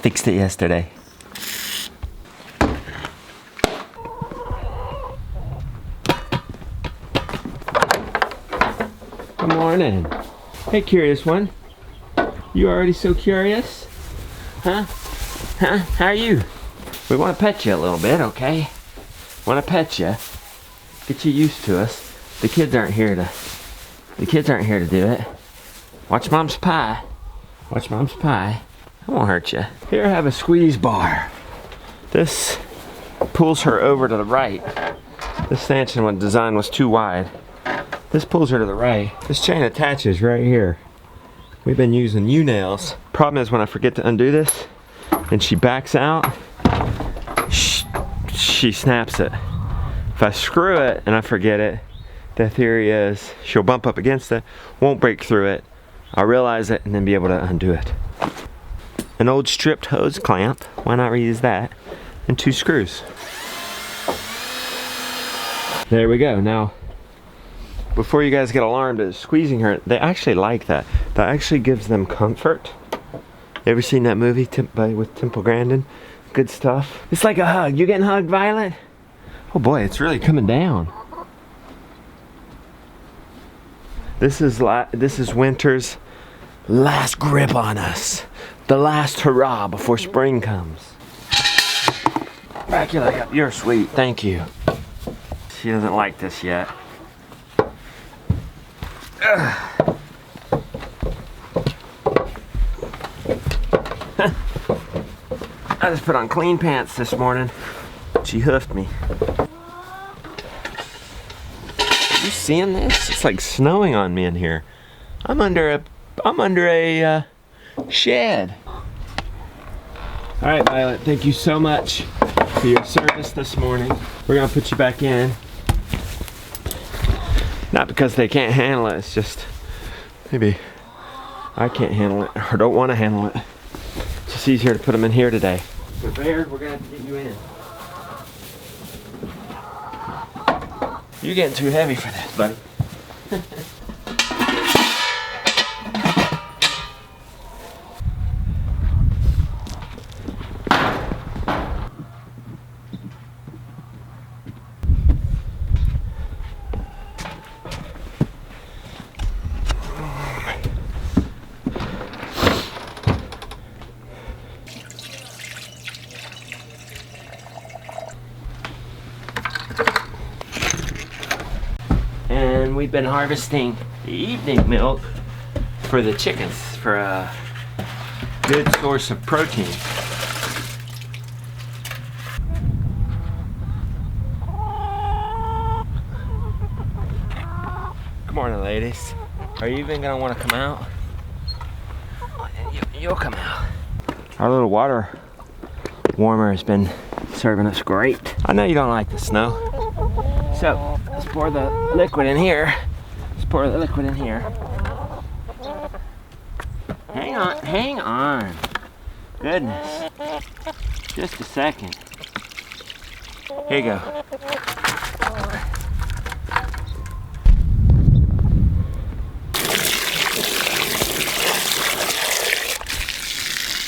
fixed it yesterday. Good morning. Hey, curious one. You already so curious? Huh? Huh? How are you? We want to pet you a little bit, okay? Want to pet you. Get you used to us. The kids aren't here to do it. Watch Mom's pie. Watch Mom's pie. I won't hurt you. Here, have a squeeze bar. This pulls her over to the right. This stanchion design was too wide. This pulls her to the right. This chain attaches right here. We've been using U-nails. Problem is when I forget to undo this and she backs out, she snaps it. If I screw it and I forget it, the theory is she'll bump up against it, won't break through it. I'll realize it and then be able to undo it. An old stripped hose clamp, why not reuse that? And 2 screws. There we go. Now, before you guys get alarmed at squeezing her, they actually like that. That actually gives them comfort. You ever seen that movie with Temple Grandin? Good stuff. It's like a hug. You getting hugged, Violet? Oh boy, it's really coming down. This is winter's last grip on us. The last hurrah before spring comes. Back you up. You're sweet. Thank you. She doesn't like this yet. I just put on clean pants this morning. She hoofed me. You seeing this? It's like snowing on me in here. I'm under a shed. All right, Violet, thank you so much for your service this morning. We're gonna put you back in. Not because they can't handle it, it's just maybe I can't handle it or don't want to handle it. It's just easier to put them in here today. But Bear, we're gonna have to get you in. You're getting too heavy for this, buddy. And we've been harvesting the evening milk for the chickens for a good source of protein. Good morning, ladies. Are you even gonna want to come out? You'll come out. Our little water warmer has been serving us great. I know you don't like the snow. So, let's pour the liquid in here. Hang on. Goodness. Just a second. Here you go.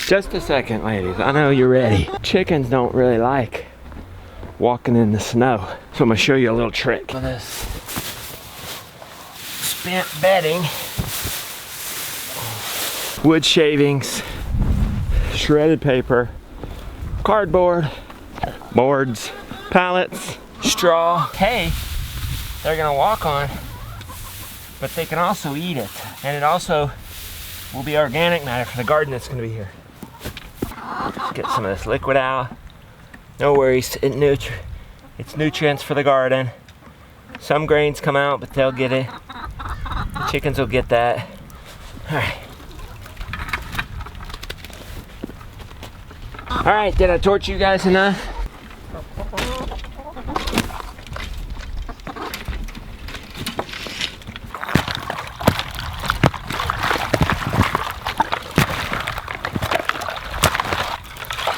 Just a second, ladies. I know you're ready. Chickens don't really like walking in the snow. So I'm gonna show you a little trick. For this spent bedding, wood shavings, shredded paper, cardboard, boards, pallets, straw, hay they're gonna walk on, but they can also eat it. And it also will be organic matter for the garden that's gonna be here. Let's get some of this liquid out. No worries, it's nutrients for the garden. Some grains come out, but they'll get it. The chickens will get that. All right. All right, did I torch you guys enough?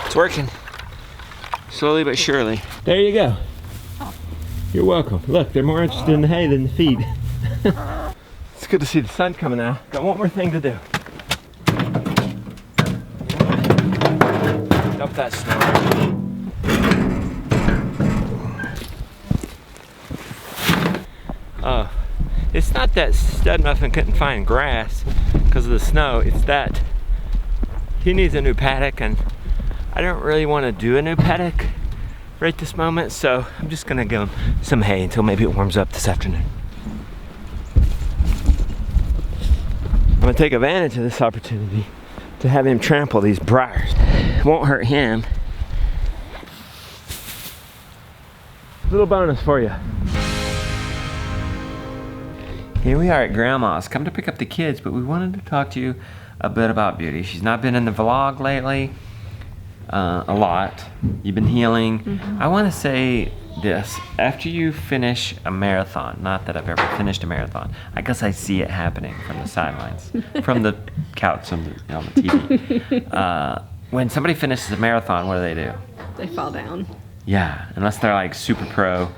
It's working. Slowly but surely. There you go. You're welcome. Look, they're more interested in the hay than the feed. It's good to see the sun coming out. Got one more thing to do. Dump that snow. Oh, it's not that Stud Muffin couldn't find grass because of the snow. It's that he needs a new paddock, and I don't really want to do a new paddock right this moment, so I'm just gonna give him some hay until maybe it warms up this afternoon. I'm gonna take advantage of this opportunity to have him trample these briars. It won't hurt him. Little bonus for you. Here we are at Grandma's. Come to pick up the kids, but we wanted to talk to you a bit about Beauty. She's not been in the vlog lately. A lot. You've been healing. Mm-hmm. I want to say this. After you finish a marathon, not that I've ever finished a marathon, I guess I see it happening from the sidelines, from the couch on the TV. When somebody finishes a marathon, what do? They fall down. Yeah, unless they're like super pro,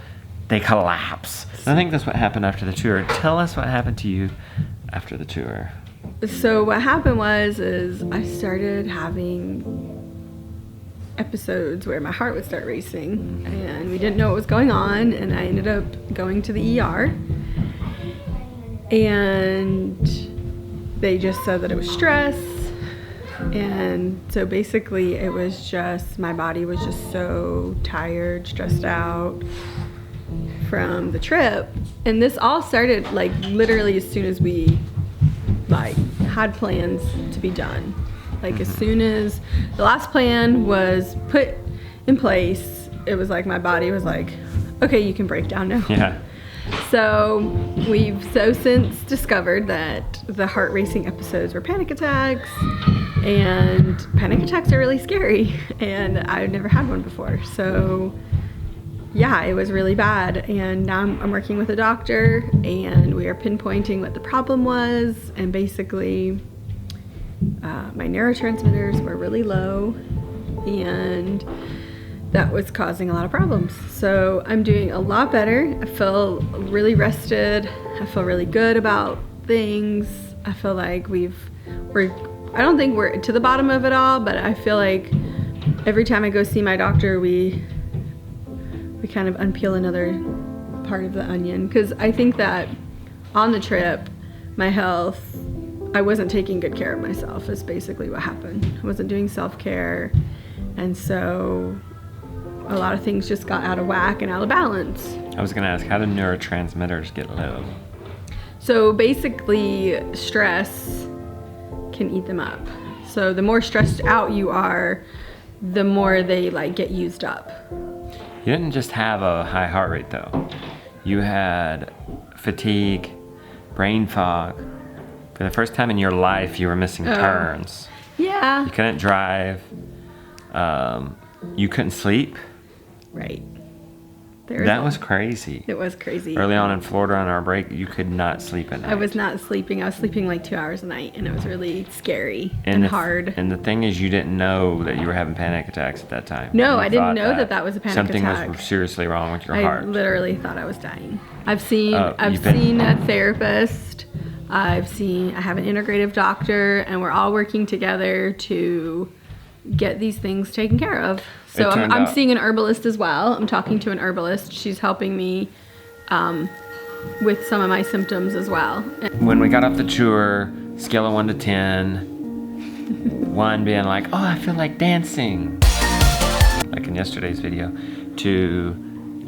they collapse. And I think that's what happened after the tour. Tell us what happened to you after the tour. So what happened is I started having episodes where my heart would start racing, and we didn't know what was going on, and I ended up going to the ER, and they just said that it was stress. And so basically it was just, my body was just so tired, stressed out from the trip. And this all started like literally as soon as we like had plans to be done. Like as soon as the last plan was put in place, it was like my body was like, okay, you can break down now. Yeah. So we've since discovered that the heart racing episodes were panic attacks, and panic attacks are really scary, and I've never had one before. So yeah, it was really bad, and now I'm working with a doctor, and we are pinpointing what the problem was, and basically my neurotransmitters were really low, and that was causing a lot of problems. So I'm doing a lot better. I feel really rested. I feel really good about things. I feel like I don't think we're to the bottom of it all, but I feel like every time I go see my doctor, we kind of unpeel another part of the onion. Because I think that on the trip, my health, I wasn't taking good care of myself is basically what happened. I wasn't doing self-care, and so a lot of things just got out of whack and out of balance. I was gonna ask, how do neurotransmitters get low? So basically, stress can eat them up. So the more stressed out you are, the more they like get used up. You didn't just have a high heart rate though. You had fatigue, brain fog. For the first time in your life, you were missing turns. Yeah. You couldn't drive. You couldn't sleep. Right. That was crazy. It was crazy. Early on in Florida on our break, you could not sleep at night. I was not sleeping. I was sleeping like 2 hours a night, and it was really scary and hard. And the thing is, you didn't know that you were having panic attacks at that time. No, I didn't know that was a panic something attack. Something was seriously wrong with your heart. I literally thought I was dying. I've seen a therapist. I have an integrative doctor, and we're all working together to get these things taken care of. So I'm seeing an herbalist as well. I'm talking to an herbalist. She's helping me with some of my symptoms as well. When we got off the tour, scale of 1 to 10, 1 being like, oh, I feel like dancing, like in yesterday's video, to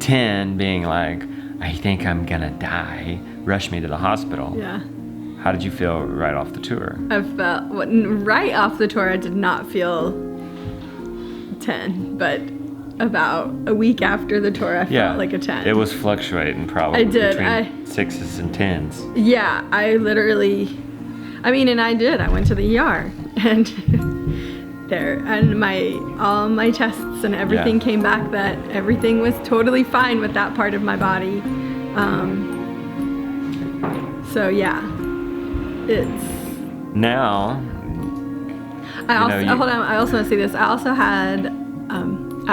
10 being like, I think I'm gonna die, rush me to the hospital. Yeah. How did you feel right off the tour? I felt, right off the tour, I did not feel 10, but about a week after the tour, I felt like a 10. It was fluctuating probably between 6s and 10s. Yeah, I did. I went to the ER, and all my tests and everything came back that everything was totally fine with that part of my body. So yeah, it's now. Hold on. I also want to say this. I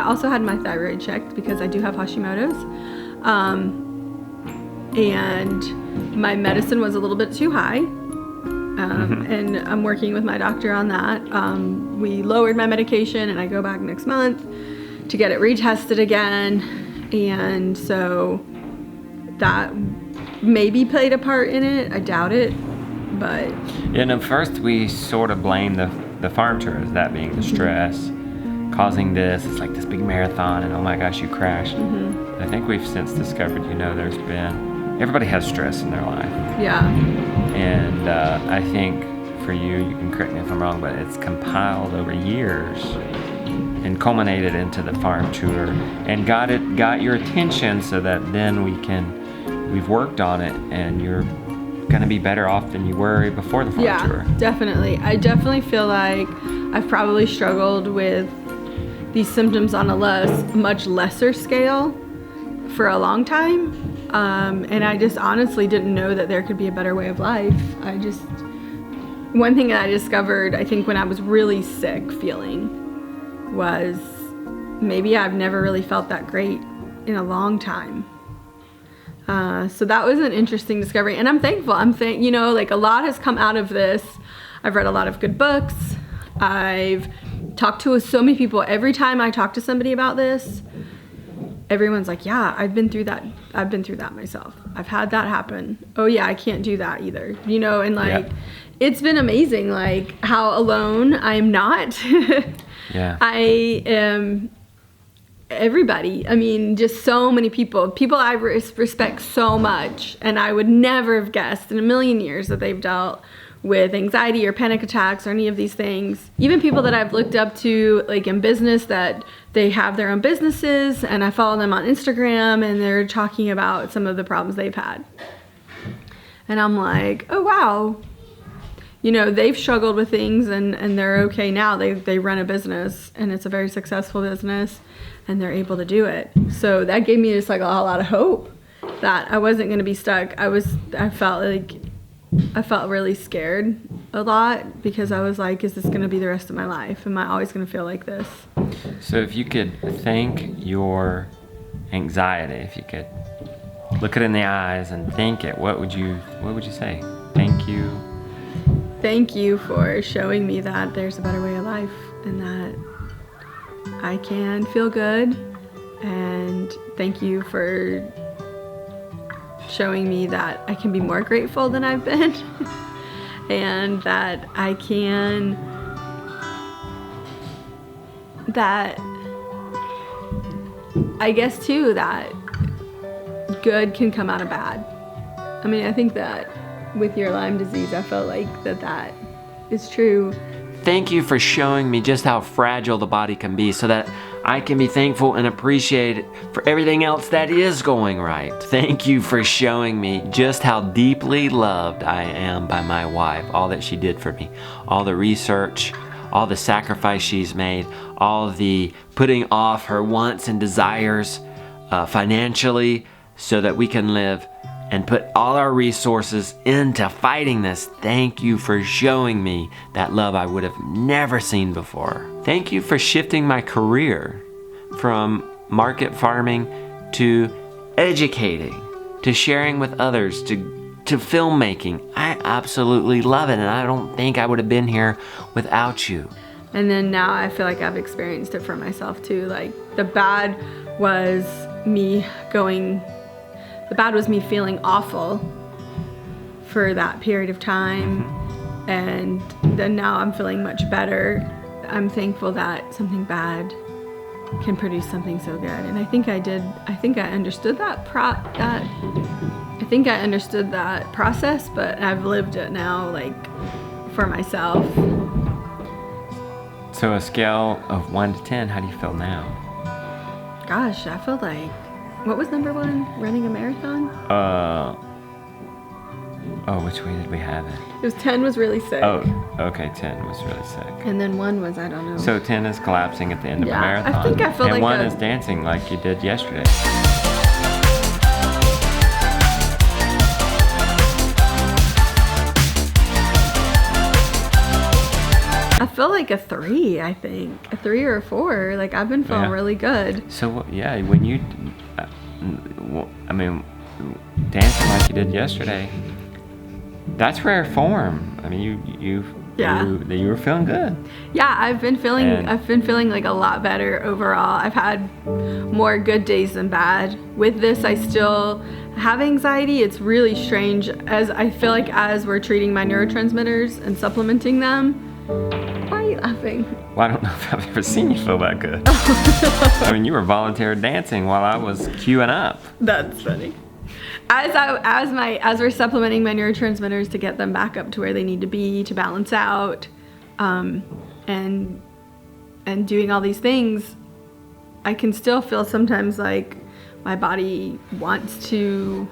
also had my thyroid checked because I do have Hashimoto's, and my medicine was a little bit too high, And I'm working with my doctor on that. We lowered my medication, and I go back next month to get it retested again. And so that maybe played a part in it. I doubt it, but... And at first we sort of blamed the farm tours, that being the stress, causing this. It's like this big marathon, and oh my gosh, you crashed. I think we've since discovered, there's been... Everybody has stress in their life. Yeah. And I think for you can correct me if I'm wrong, but it's compiled over years and culminated into the farm tour and got your attention so that then we've worked on it and you're gonna be better off than you were before the farm tour. Yeah, definitely. I definitely feel like I've probably struggled with these symptoms on a much lesser scale for a long time. And I just honestly didn't know that there could be a better way of life. One thing that I discovered, I think when I was really sick feeling, was maybe I've never really felt that great in a long time. So that was an interesting discovery, and I'm thankful. Like a lot has come out of this. I've read a lot of good books. I've talked to so many people. Every time I talk to somebody about this, everyone's like, yeah, I've been through that. I've been through that myself. I've had that happen. Oh yeah, I can't do that either. And like, It's been amazing, like how alone I am not. Yeah. I am everybody. I mean, just so many people I respect so much, and I would never have guessed in a million years that they've dealt with anxiety or panic attacks or any of these things. Even people that I've looked up to, like in business, that they have their own businesses, and I follow them on Instagram, and they're talking about some of the problems they've had. And I'm like, oh wow. They've struggled with things and they're okay now. They run a business, and it's a very successful business, and they're able to do it. So that gave me just like a lot of hope that I wasn't going to be stuck. I felt really scared a lot, because I was like, is this going to be the rest of my life? Am I always going to feel like this? So if you could thank your anxiety, if you could look it in the eyes and thank it, what would you say? Thank you. Thank you for showing me that there's a better way of life, and that I can feel good. And thank you for showing me that I can be more grateful than I've been. And that I guess too, that good can come out of bad. I mean, I think that with your Lyme disease, I felt like that is true. Thank you for showing me just how fragile the body can be, so that I can be thankful and appreciate it for everything else that is going right. Thank you for showing me just how deeply loved I am by my wife, all that she did for me, all the research, all the sacrifice she's made, all the putting off her wants and desires financially so that we can live and put all our resources into fighting this. Thank you for showing me that love I would have never seen before. Thank you for shifting my career from market farming to educating, to sharing with others, to filmmaking. I absolutely love it, and I don't think I would have been here without you. And then now I feel like I've experienced it for myself too. Like the bad was me feeling awful for that period of time. And then now I'm feeling much better. I'm thankful that something bad can produce something so good. And I think I understood that process, but I've lived it now, like, for myself. So a scale of 1 to 10, how do you feel now? Gosh, I feel like, what was number 1? Running a marathon? Which way did we have it? It was 10 was really sick. Oh, okay, 10 was really sick. And then 1 was, I don't know. So 10 is collapsing at the end of a marathon. I think I feel and like 1 is dancing like you did yesterday. I feel like a 3, I think. A 3 or a 4. Like, I've been feeling really good. So, yeah, when you, dancing like you did yesterday, That's rare form. I mean, you were feeling good. Yeah, I've been feeling like a lot better overall. I've had more good days than bad. With this, I still have anxiety. It's really strange, as I feel like as we're treating my neurotransmitters and supplementing them. Why are you laughing? Well, I don't know if I've ever seen you feel that good. I mean, you were volunteer dancing while I was queuing up. That's funny. As we're supplementing my neurotransmitters to get them back up to where they need to be to balance out, and doing all these things, I can still feel sometimes like my body wants to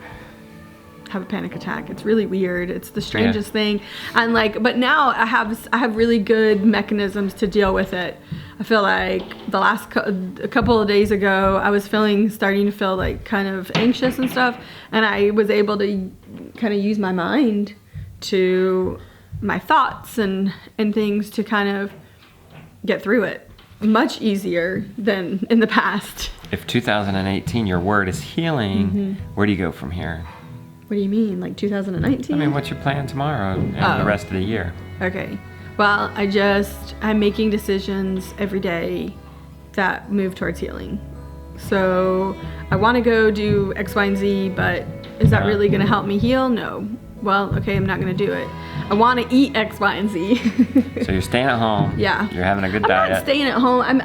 have a panic attack. It's really weird. It's the strangest thing. And but now I have really good mechanisms to deal with it. I feel like a couple of days ago, I was starting to feel like kind of anxious and stuff. And I was able to kind of use my mind to my thoughts and things to kind of get through it much easier than in the past. If 2018, your word is healing, where do you go from here? What do you mean, like 2019? I mean, what's your plan tomorrow and the rest of the year? Okay. Well, I'm making decisions every day that move towards healing. So I want to go do X, Y, and Z, but is that really going to help me heal? No. Well, okay, I'm not going to do it. I want to eat X, Y, and Z. So you're staying at home. Yeah. You're having a good diet. I'm not staying at home.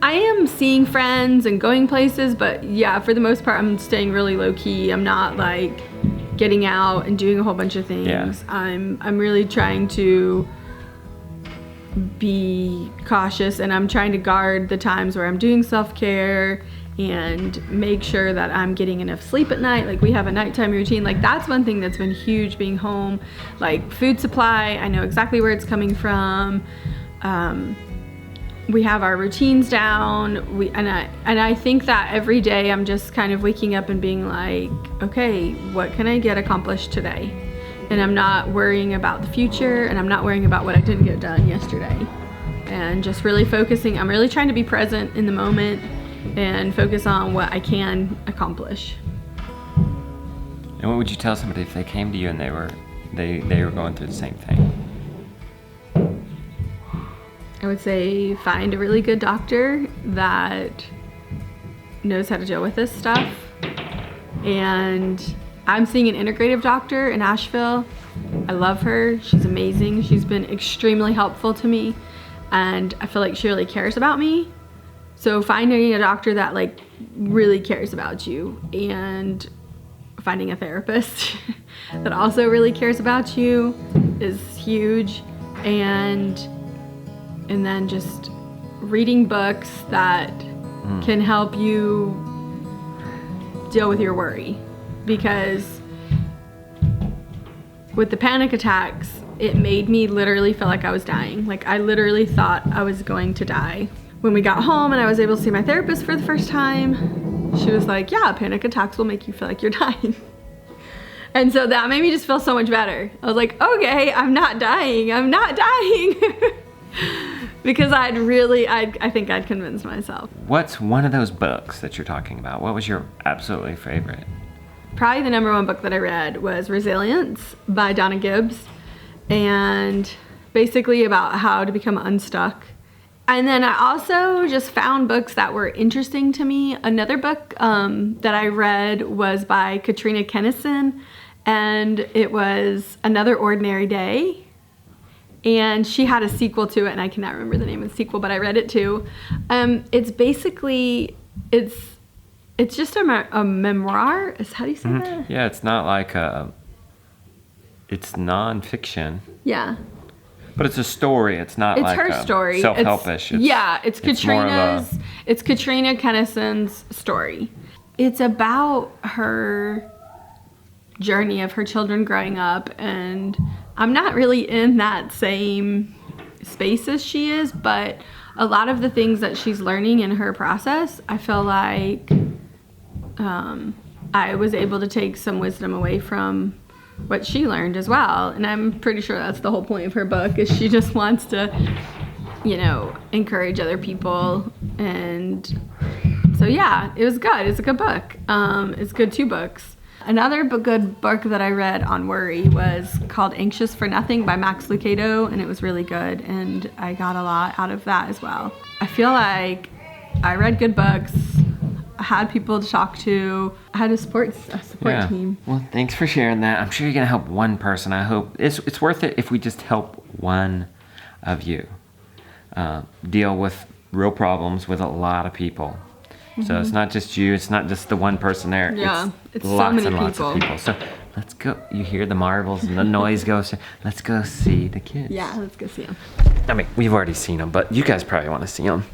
I am seeing friends and going places, but yeah, for the most part, I'm staying really low key. I'm not like getting out and doing a whole bunch of things. Yeah. I'm really trying to be cautious, and I'm trying to guard the times where I'm doing self-care and make sure that I'm getting enough sleep at night. Like, we have a nighttime routine. Like, that's one thing that's been huge being home. Like, food supply, I know exactly where it's coming from. We have our routines down. And I think that every day I'm just kind of waking up and being like, okay, what can I get accomplished today? And I'm not worrying about the future, and I'm not worrying about what I didn't get done yesterday. And just really focusing, I'm really trying to be present in the moment and focus on what I can accomplish. And what would you tell somebody if they came to you and they were going through the same thing? I would say find a really good doctor that knows how to deal with this stuff. And I'm seeing an integrative doctor in Asheville. I love her. She's amazing. She's been extremely helpful to me, and I feel like she really cares about me. So finding a doctor that like really cares about you, and finding a therapist that also really cares about you is huge. And then just reading books that can help you deal with your worry. Because with the panic attacks, it made me literally feel like I was dying. Like, I literally thought I was going to die. When we got home and I was able to see my therapist for the first time, she was like, yeah, panic attacks will make you feel like you're dying. And so that made me just feel so much better. I was like, okay, I'm not dying. I'm not dying. Because I think I'd convinced myself. What's one of those books that you're talking about? What was your absolutely favorite? Probably the number one book that I read was Resilience by Donna Gibbs, and basically about how to become unstuck. And then I also just found books that were interesting to me. Another book that I read was by Katrina Kennison, and it was Another Ordinary Day. And she had a sequel to it, and I cannot remember the name of the sequel, but I read it too. It's basically, it's just a memoir. How do you say that? Yeah, it's not like it's nonfiction. Yeah. But it's a story. It's not it's like her story. Self-helpish. It's Katrina Kennison's story. It's about her journey of her children growing up, and I'm not really in that same space as she is, but a lot of the things that she's learning in her process, I feel like I was able to take some wisdom away from what she learned as well. And I'm pretty sure that's the whole point of her book, is she just wants to, encourage other people. And so, yeah, it was good. It's a good book. It's good, 2 books. Another good book that I read on worry was called Anxious for Nothing by Max Lucado, and it was really good, and I got a lot out of that as well. I feel like I read good books, I had people to talk to, I had a support team. Well, thanks for sharing that. I'm sure you're gonna help one person. I hope it's worth it if we just help one of you deal with real problems with a lot of people. So it's not just you, it's not just the one person there. Yeah, it's so lots many and lots of people. So let's go. You hear the marbles and the noise goes. Let's go see the kids. Yeah, let's go see them. I mean, we've already seen them, but you guys probably want to see them.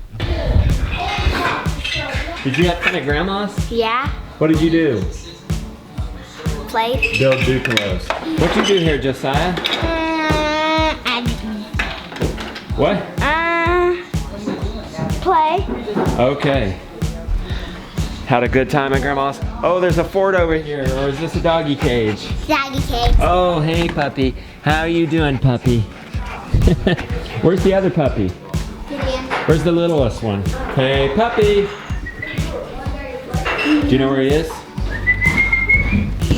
Did you have fun at Grandma's? Yeah. What did you do? Play. Build Dupelos. What'd you do here, Josiah? What? Play. Okay. Had a good time at Grandma's? Oh, there's a fort over here, or is this a doggy cage? Doggy cage. Oh, hey puppy. How are you doing, puppy? Where's the other puppy? Where's the littlest one? Hey, puppy. Do you know where he is?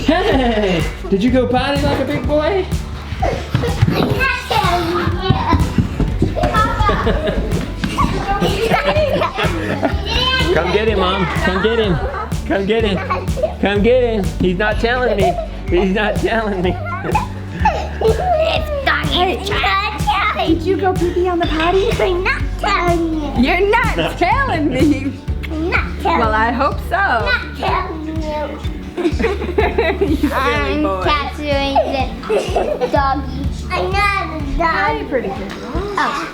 Hey! Did you go potty like a big boy? Come get him, Mom. Come get him. Come get him. Come get him. He's not telling me. He's not telling me. Did you go pee on the potty? I'm not telling you. You're not telling me. I'm not telling Well, I hope so. I'm not telling you. I'm boy. capturing the doggy. I'm not a dog. Pretty good. Oh.